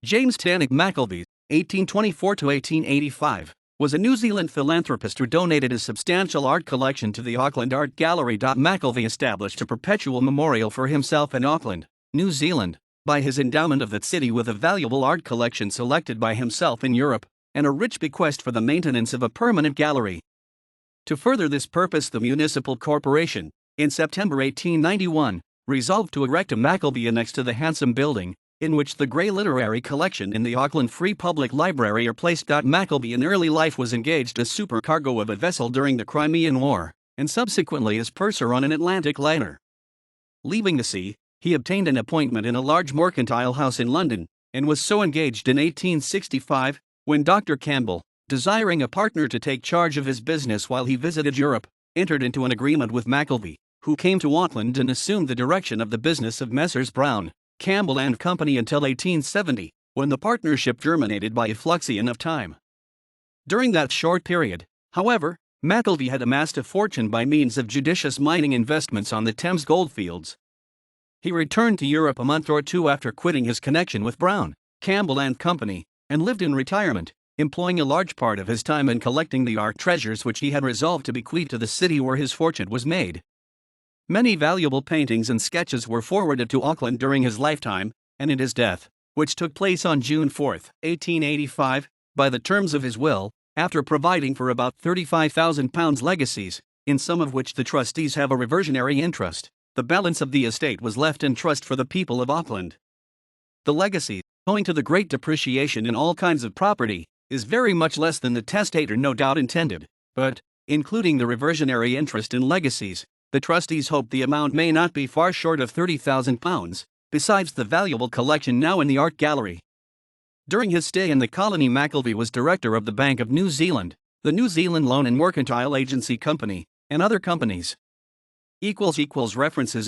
James Tannock Mackelvie, 1824 to 1885, was a New Zealand philanthropist who donated his substantial art collection to the Auckland Art Gallery. Mackelvie established a perpetual memorial for himself in Auckland, New Zealand, by his endowment of that city with a valuable art collection selected by himself in Europe, and a rich bequest for the maintenance of a permanent gallery. To further this purpose, the municipal corporation, in September 1891, resolved to erect a Mackelvie annex to the handsome building, in which the Grey Literary Collection in the Auckland Free Public Library are placed. Mackelvie in early life was engaged as supercargo of a vessel during the Crimean War, and subsequently as purser on an Atlantic liner. Leaving the sea, he obtained an appointment in a large mercantile house in London, and was so engaged in 1865, when Dr. Campbell, desiring a partner to take charge of his business while he visited Europe, entered into an agreement with Mackelvie, who came to Auckland and assumed the direction of the business of Messrs. Brown, Campbell and Company until 1870, when the partnership germinated by effluxion of time. During that short period, however, Mackelvie had amassed a fortune by means of judicious mining investments on the Thames goldfields. He returned to Europe a month or two after quitting his connection with Brown, Campbell and Company, and lived in retirement, employing a large part of his time in collecting the art treasures which he had resolved to bequeath to the city where his fortune was made. Many valuable paintings and sketches were forwarded to Auckland during his lifetime, and at his death, which took place on June 4, 1885, by the terms of his will, after providing for about £35,000 legacies, in some of which the trustees have a reversionary interest, the balance of the estate was left in trust for the people of Auckland. The legacy, owing to the great depreciation in all kinds of property, is very much less than the testator no doubt intended, but, including the reversionary interest in legacies, the trustees hope the amount may not be far short of £30,000, besides the valuable collection now in the art gallery. During his stay in the colony, Mackelvie was director of the Bank of New Zealand, the New Zealand Loan and Mercantile Agency Company, and other companies. References